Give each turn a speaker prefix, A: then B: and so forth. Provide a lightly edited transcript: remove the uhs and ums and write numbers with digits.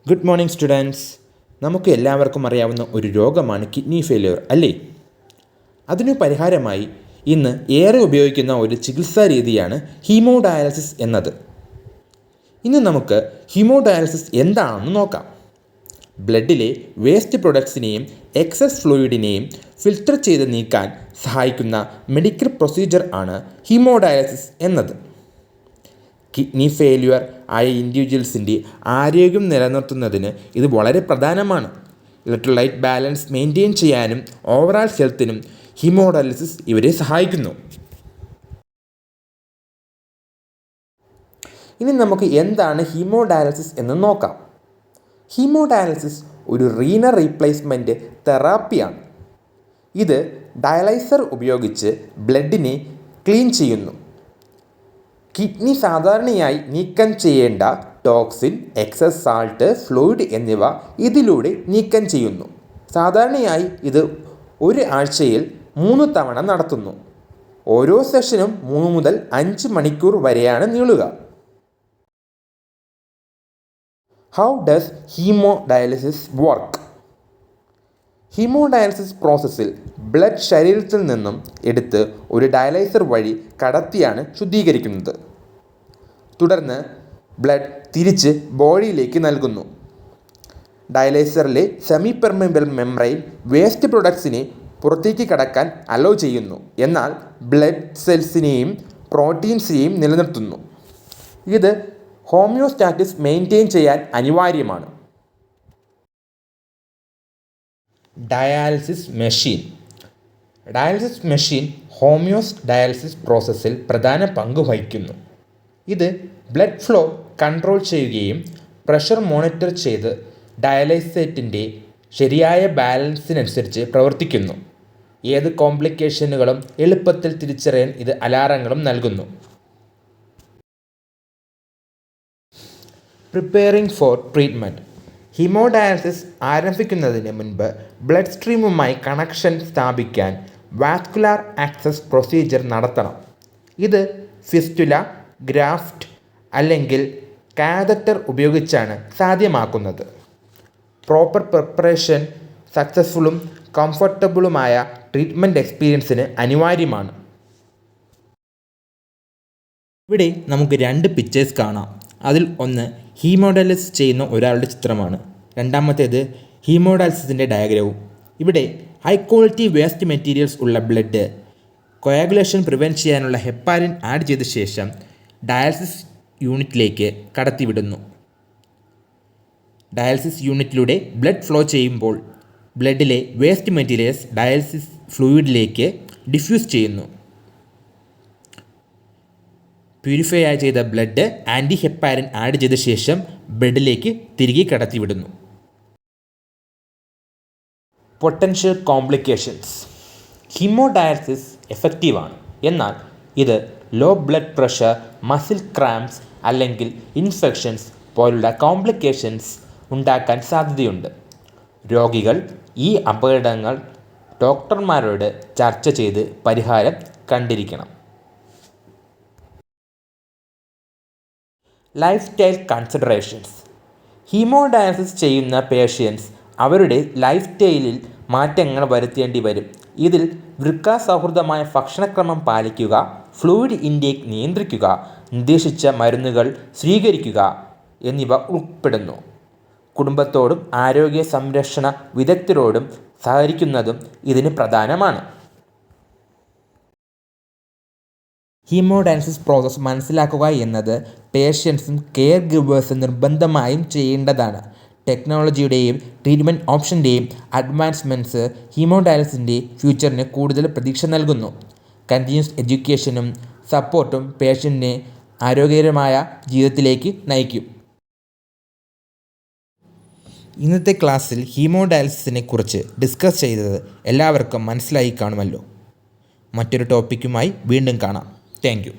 A: Good morning students. നമുക്ക് എല്ലാവർക്കും അറിയാവുന്ന ഒരു രോഗമാണ് കിഡ്നി ഫെയിലിയർ അല്ലേ? അതിനു പരിഹാരമായി ഇന്ന് ഏറെ ഉപയോഗിക്കുന്ന ഒരു ചികിത്സാ രീതിയാണ് ഹീമോഡയാലിസിസ് എന്നത്. ഇന്ന് നമുക്ക് ഹീമോഡയാലിസിസ് എന്താണെന്ന് നോക്കാം. ബ്ലഡിലെ വേസ്റ്റ് പ്രൊഡക്ട്സിനെയും എക്സസ് ഫ്ലൂയിഡിനെയും ഫിൽട്ടർ ചെയ്ത് നീക്കാൻ സഹായിക്കുന്ന മെഡിക്കൽ പ്രൊസീജിയർ ആണ് ഹീമോഡയാലിസിസ് എന്നത്. കിഡ്നി ഫെയിലിയർ ആയ ഇൻഡിവിജ്വൽസിൻ്റെ ആരോഗ്യം നിലനിർത്തുന്നതിന് ഇത് വളരെ പ്രധാനമാണ്. ഇലക്ട്രോലൈറ്റ് ബാലൻസ് മെയിൻറ്റെയിൻ ചെയ്യാനും ഓവറാൾ ഹെൽത്തിനും ഹീമോഡയാലിസിസ് ഇവരെ സഹായിക്കുന്നു. ഇനി നമുക്ക് എന്താണ് ഹീമോഡയാലിസിസ് എന്ന് നോക്കാം. ഹീമോഡയാലിസിസ് ഒരു റീനൽ റീപ്ലേസ്മെൻറ്റ് തെറാപ്പിയാണ്. ഇത് ഡയാലൈസർ ഉപയോഗിച്ച് ബ്ലഡിനെ ക്ലീൻ ചെയ്യുന്നു. കിഡ്നി സാധാരണയായി നീക്കം ചെയ്യേണ്ട ടോക്സിൻ, എക്സസ് സാൾട്ട്, ഫ്ലൂയിഡ് എന്നിവ ഇതിലൂടെ നീക്കം ചെയ്യുന്നു. സാധാരണയായി ഇത് ഒരു ആഴ്ചയിൽ 3 തവണ നടത്തുന്നു. ഓരോ സെഷനും 3 മുതൽ 5 മണിക്കൂർ വരെയാണ് നീളുക. How does haemodialysis work? Haemodialysis പ്രോസസ്സിൽ ബ്ലഡ് ശരീരത്തിൽ നിന്നും എടുത്ത് ഒരു ഡയാലൈസർ വഴി കടത്തിയാണ് ശുദ്ധീകരിക്കുന്നത്. തുടർന്ന് ബ്ലഡ് തിരിച്ച് ബോഡിയിലേക്ക് നൽകുന്നു. ഡയാലൈസറിലെ സെമി പെർമിയബിൾ മെംബ്രെയിൻ വേസ്റ്റ് പ്രൊഡക്ട്സിനെ പുറത്തേക്ക് കടക്കാൻ അലോ ചെയ്യുന്നു, എന്നാൽ ബ്ലഡ് സെൽസിനെയും പ്രോട്ടീൻസിനെയും നിലനിർത്തുന്നു. ഇത് ഹോമിയോസ്റ്റാസിസ് മെയിൻറ്റെയിൻ ചെയ്യാൻ അനിവാര്യമാണ്. ഡയാലിസിസ് മെഷീൻ ഹോമിയോഡയാലിസിസ് പ്രോസസ്സിൽ പ്രധാന പങ്ക് വഹിക്കുന്നു. ഇത് ബ്ലഡ് ഫ്ലോ കൺട്രോൾ ചെയ്യുകയും പ്രഷർ മോണിറ്റർ ചെയ്ത് ഡയാലൈസേറ്റിൻ്റെ ശരിയായ ബാലൻസിനനുസരിച്ച് പ്രവർത്തിക്കുന്നു. ഏത് കോംപ്ലിക്കേഷനുകളും എളുപ്പത്തിൽ തിരിച്ചറിയാൻ ഇത് അലാറങ്ങളും നൽകുന്നു. Preparing for treatment. ഹീമോഡയാലിസിസ് ആരംഭിക്കുന്നതിന് മുൻപ് ബ്ലഡ് സ്ട്രീമുമായി കണക്ഷൻ സ്ഥാപിക്കാൻ വാസ്കുലാർ ആക്സസ് പ്രൊസീജിയർ നടത്തണം. ഇത് ഫിസ്റ്റുല, ഗ്രാഫ്റ്റ് അല്ലെങ്കിൽ കാതറ്റർ ഉപയോഗിച്ചാണ് സാധ്യമാക്കുന്നത്. പ്രോപ്പർ പ്രിപ്പറേഷൻ സക്സസ്ഫുള്ളും കംഫർട്ടബിളുമായ ട്രീറ്റ്മെൻറ്റ് എക്സ്പീരിയൻസിന് അനിവാര്യമാണ്. ഇവിടെ നമുക്ക് 2 പിക്ചേഴ്സ് കാണാം. അതിൽ ഒന്ന് ഹീമോഡയാലിസിസ് ചെയ്യുന്ന ഒരാളുടെ ചിത്രമാണ്. രണ്ടാമത്തേത് ഹീമോഡയാലിസിസിൻ്റെ ഡയഗ്രവും. ഇവിടെ ഹൈ ക്വാളിറ്റി വേസ്റ്റ് മെറ്റീരിയൽസ് ഉള്ള ബ്ലഡ് കൊയാഗുലേഷൻ പ്രിവെൻറ്റ് ചെയ്യാനുള്ള ഹെപ്പാരിൻ ആഡ് ചെയ്ത ശേഷം ഡയാലിസിസ് യൂണിറ്റിലേക്ക് കടത്തിവിടുന്നു. ഡയാലിസിസ് യൂണിറ്റിലൂടെ ബ്ലഡ് ഫ്ലോ ചെയ്യുമ്പോൾ ബ്ലഡിലെ വേസ്റ്റ് മെറ്റീരിയൽസ് ഡയാലിസിസ് ഫ്ലൂയിഡിലേക്ക് ഡിഫ്യൂസ് ചെയ്യുന്നു. പ്യൂരിഫൈ ചെയ്ത ബ്ലഡ് ആൻറ്റി ഹെപ്പാരിൻ ആഡ് ചെയ്ത ശേഷം ബ്ലഡിലേക്ക് തിരികെ കടത്തിവിടുന്നു. Potential complications. ഹീമോഡയാലിസിസ് എഫക്റ്റീവാണ്, എന്നാൽ ഇത് low blood pressure, muscle cramps അല്ലെങ്കിൽ ഇൻഫെക്ഷൻസ് പോലുള്ള കോംപ്ലിക്കേഷൻസ് ഉണ്ടാക്കാൻ സാധ്യതയുണ്ട്. രോഗികൾ ഈ അപകടങ്ങൾ ഡോക്ടർമാരോട് ചർച്ച ചെയ്ത് പരിഹാരം കണ്ടിരിക്കണം. Life style considerations. ഹീമോഡയാലിസിസ് ചെയ്യുന്ന പേഷ്യൻസ് അവരുടെ ലൈഫ് സ്റ്റൈലിൽ മാറ്റങ്ങൾ വരുത്തേണ്ടി വരും. ഇതിൽ വൃക്ക സൗഹൃദമായ ഭക്ഷണക്രമം പാലിക്കുക, ഫ്ലൂയിഡ് ഇൻടേക്ക് നിയന്ത്രിക്കുക, നിർദ്ദേശിച്ച മരുന്നുകൾ സ്വീകരിക്കുക എന്നിവ ഉൾപ്പെടുന്നു. കുടുംബത്തോടും ആരോഗ്യ സംരക്ഷണ വിദഗ്ധരോടും സഹകരിക്കുന്നതും ഇതിന് പ്രധാനമാണ്. ഹീമോഡയാലിസിസ് പ്രോസസ്സ് മനസ്സിലാക്കുക എന്നത് പേഷ്യൻസും കെയർ ഗിവേഴ്സും നിർബന്ധമായും ചെയ്യേണ്ടതാണ്. ടെക്നോളജിയുടെയും ട്രീറ്റ്മെൻറ്റ് ഓപ്ഷൻ്റെയും അഡ്വാൻസ്മെൻറ്റ്സ് ഹീമോഡയാലിസിസിൻ്റെ ഫ്യൂച്ചറിന് കൂടുതൽ പ്രതീക്ഷ നൽകുന്നു. കണ്ടിന്യൂസ് എഡ്യൂക്കേഷനും സപ്പോർട്ടും പേഷ്യൻറ്റിനെ ആരോഗ്യകരമായ ജീവിതത്തിലേക്ക് നയിക്കും. ഇന്നത്തെ ക്ലാസ്സിൽ ഹീമോഡയാലിസിസിനെ കുറിച്ച് ഡിസ്കസ് ചെയ്തത് എല്ലാവർക്കും മനസ്സിലായി കാണുമല്ലോ. മറ്റൊരു ടോപ്പിക്കുമായി വീണ്ടും കാണാം. Thank you.